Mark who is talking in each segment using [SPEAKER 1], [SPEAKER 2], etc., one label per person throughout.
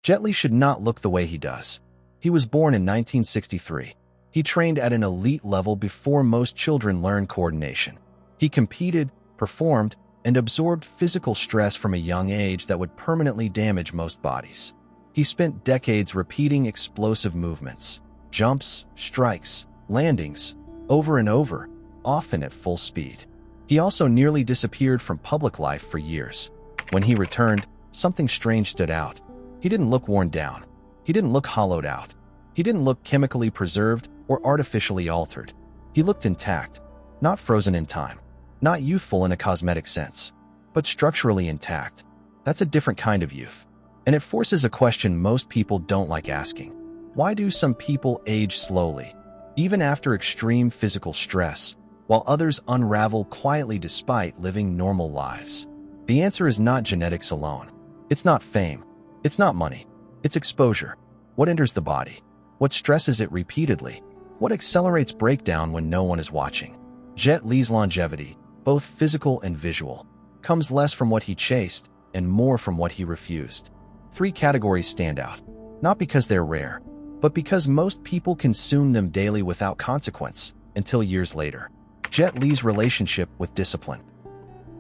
[SPEAKER 1] Jet Li should not look the way he does. He was born in 1963. He trained at an elite level before most children learn coordination. He competed, performed, and absorbed physical stress from a young age that would permanently damage most bodies. He spent decades repeating explosive movements, jumps, strikes, landings, over and over, often at full speed. He also nearly disappeared from public life for years. When he returned, something strange stood out. He didn't look worn down. He didn't look hollowed out. He didn't look chemically preserved or artificially altered. He looked intact, not frozen in time, not youthful in a cosmetic sense, but structurally intact. That's a different kind of youth. And it forces a question most people don't like asking. Why do some people age slowly, even after extreme physical stress, while others unravel quietly despite living normal lives? The answer is not genetics alone. It's not fame. It's not money. It's exposure. What enters the body? What stresses it repeatedly? What accelerates breakdown when no one is watching? Jet Li's longevity, both physical and visual, comes less from what he chased and more from what he refused. 3 categories stand out, not because they're rare, but because most people consume them daily without consequence until years later. Jet Li's relationship with discipline.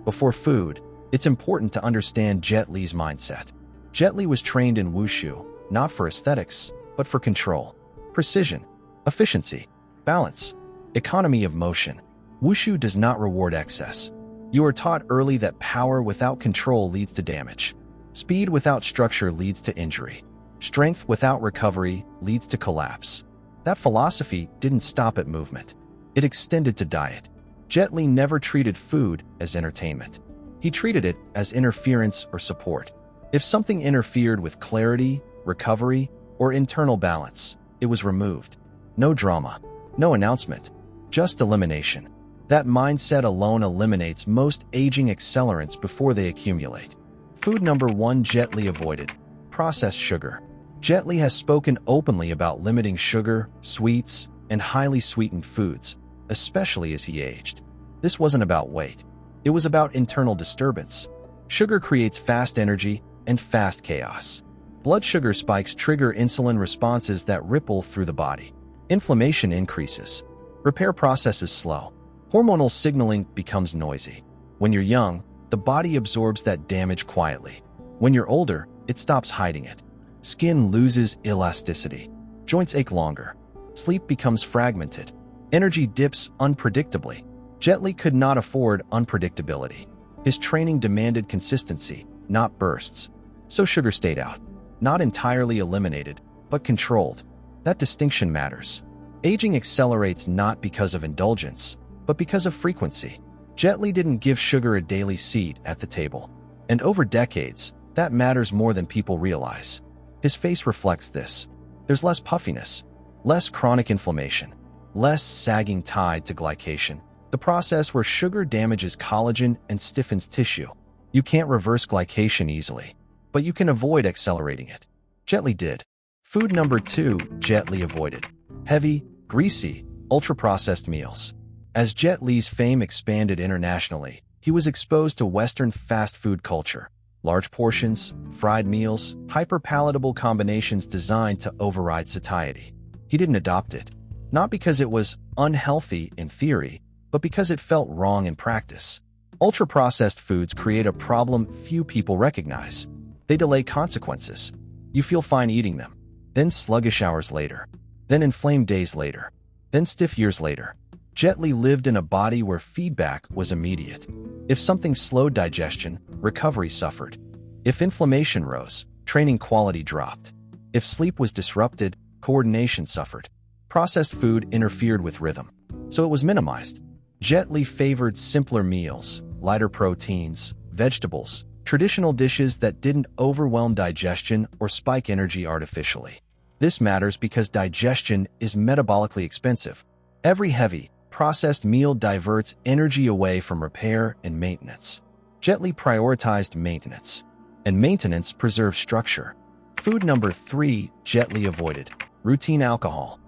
[SPEAKER 1] Before food, it's important to understand Jet Li's mindset. Jet Li was trained in wushu, not for aesthetics, but for control, precision, efficiency, balance, economy of motion. Wushu does not reward excess. You are taught early that power without control leads to damage. Speed without structure leads to injury. Strength without recovery leads to collapse. That philosophy didn't stop at movement. It extended to diet. Jet Li never treated food as entertainment. He treated it as interference or support. If something interfered with clarity, recovery, or internal balance, it was removed. No drama, no announcement, just elimination. That mindset alone eliminates most aging accelerants before they accumulate. Food number 1 Jet Li avoided: processed sugar. Jet Li has spoken openly about limiting sugar, sweets, and highly sweetened foods, especially as he aged. This wasn't about weight. It was about internal disturbance. Sugar creates fast energy and fast chaos. Blood sugar spikes trigger insulin responses that ripple through the body. Inflammation increases. Repair processes slow. Hormonal signaling becomes noisy. When you're young, the body absorbs that damage quietly. When you're older, it stops hiding it. Skin loses elasticity. Joints ache longer. Sleep becomes fragmented. Energy dips unpredictably. Jet Li could not afford unpredictability. His training demanded consistency, not bursts. So sugar stayed out. Not entirely eliminated, but controlled. That distinction matters. Aging accelerates not because of indulgence, but because of frequency. Jet Li didn't give sugar a daily seat at the table. And over decades, that matters more than people realize. His face reflects this. There's less puffiness, less chronic inflammation, less sagging tied to glycation, the process where sugar damages collagen and stiffens tissue. You can't reverse glycation easily, but you can avoid accelerating it. Jet Li did. Food number 2 Jet Li avoided: heavy, greasy, ultra-processed meals. As Jet Li's fame expanded internationally, he was exposed to Western fast food culture. Large portions, fried meals, hyper-palatable combinations designed to override satiety. He didn't adopt it, not because it was unhealthy in theory, but because it felt wrong in practice. Ultra-processed foods create a problem few people recognize. They delay consequences. You feel fine eating them, then sluggish hours later, then inflamed days later, then stiff years later. Jet Li lived in a body where feedback was immediate. If something slowed digestion, recovery suffered. If inflammation rose, training quality dropped. If sleep was disrupted, coordination suffered. Processed food interfered with rhythm, so it was minimized. Jet Li favored simpler meals, lighter proteins, vegetables, traditional dishes that didn't overwhelm digestion or spike energy artificially. This matters because digestion is metabolically expensive. Every heavy, processed meal diverts energy away from repair and maintenance. Jet Li prioritized maintenance, and maintenance preserves structure. Food number 3 Jet Li avoided: routine alcohol.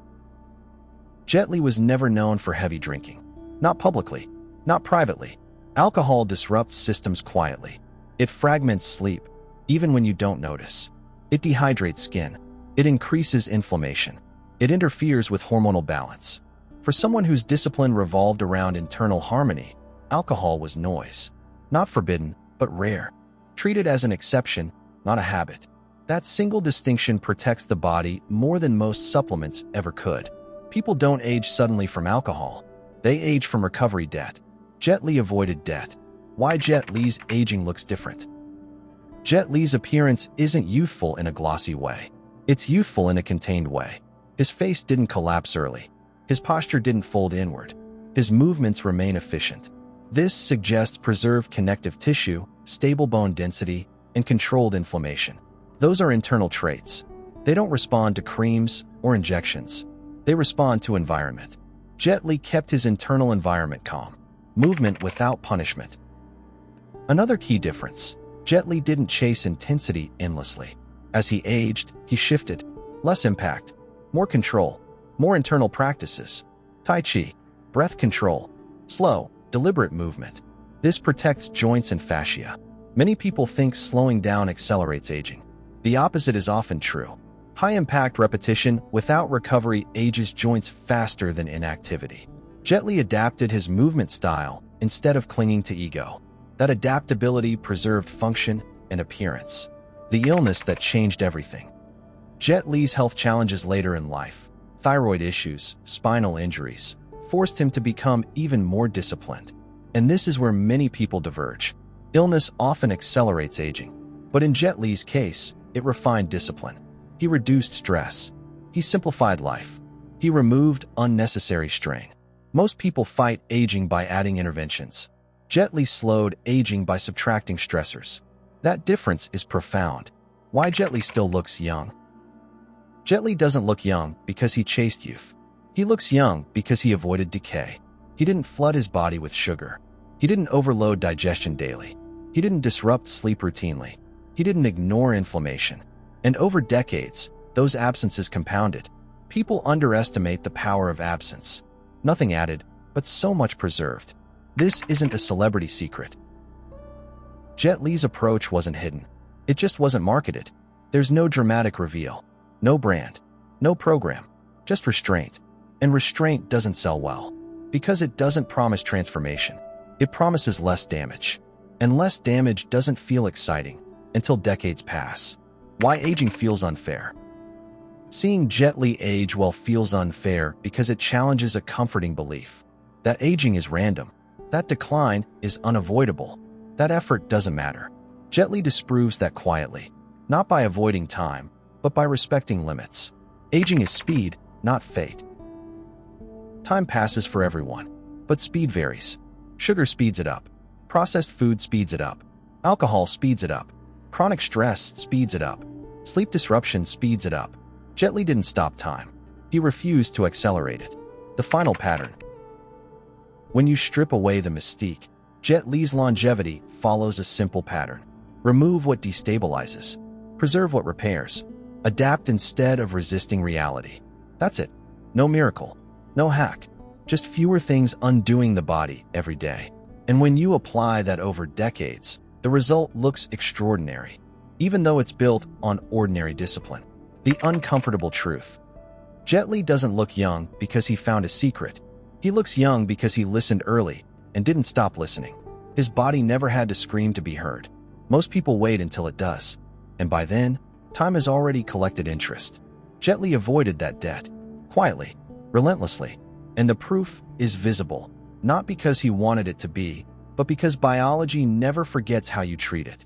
[SPEAKER 1] Jet Li was never known for heavy drinking. Not publicly, not privately. Alcohol disrupts systems quietly. It fragments sleep, even when you don't notice. It dehydrates skin. It increases inflammation. It interferes with hormonal balance. For someone whose discipline revolved around internal harmony, alcohol was noise. Not forbidden, but rare. Treated as an exception, not a habit. That single distinction protects the body more than most supplements ever could. People don't age suddenly from alcohol. They age from recovery debt. Jet Li avoided debt. Why Jet Li's aging looks different. Jet Li's appearance isn't youthful in a glossy way. It's youthful in a contained way. His face didn't collapse early. His posture didn't fold inward. His movements remain efficient. This suggests preserved connective tissue, stable bone density, and controlled inflammation. Those are internal traits. They don't respond to creams or injections. They respond to environment. Jet Li kept his internal environment calm. Movement without punishment. Another key difference. Jet Li didn't chase intensity endlessly. As he aged, he shifted. Less impact, more control, more internal practices. Tai Chi, breath control, slow, deliberate movement. This protects joints and fascia. Many people think slowing down accelerates aging. The opposite is often true. High-impact repetition without recovery ages joints faster than inactivity. Jet Li adapted his movement style instead of clinging to ego. That adaptability preserved function and appearance. The illness that changed everything. Jet Li's health challenges later in life, thyroid issues, spinal injuries, forced him to become even more disciplined. And this is where many people diverge. Illness often accelerates aging. But in Jet Li's case, it refined discipline. He reduced stress. He simplified life. He removed unnecessary strain. Most people fight aging by adding interventions. Jet Li slowed aging by subtracting stressors. That difference is profound. Why Jet Li still looks young? Jet Li doesn't look young because he chased youth. He looks young because he avoided decay. He didn't flood his body with sugar. He didn't overload digestion daily. He didn't disrupt sleep routinely. He didn't ignore inflammation. And over decades, those absences compounded. People underestimate the power of absence. Nothing added, but so much preserved. This isn't a celebrity secret. Jet Li's approach wasn't hidden. It just wasn't marketed. There's no dramatic reveal, no brand, no program, just restraint. And restraint doesn't sell well, because it doesn't promise transformation. It promises less damage. And less damage doesn't feel exciting until decades pass. Why aging feels unfair. Seeing Jet Li age well feels unfair because it challenges a comforting belief that aging is random, that decline is unavoidable, that effort doesn't matter. Jet Li disproves that quietly, not by avoiding time, but by respecting limits. Aging is speed, not fate. Time passes for everyone, but speed varies. Sugar speeds it up. Processed food speeds it up. Alcohol speeds it up. Chronic stress speeds it up. Sleep disruption speeds it up. Jet Li didn't stop time. He refused to accelerate it. The final pattern. When you strip away the mystique, Jet Li's longevity follows a simple pattern. Remove what destabilizes. Preserve what repairs. Adapt instead of resisting reality. That's it. No miracle. No hack. Just fewer things undoing the body every day. And when you apply that over decades, the result looks extraordinary, even though it's built on ordinary discipline. The uncomfortable truth. Jet Li doesn't look young because he found a secret. He looks young because he listened early and didn't stop listening. His body never had to scream to be heard. Most people wait until it does. And by then, time has already collected interest. Jet Li avoided that debt. Quietly. Relentlessly. And the proof is visible. Not because he wanted it to be, but because biology never forgets how you treat it.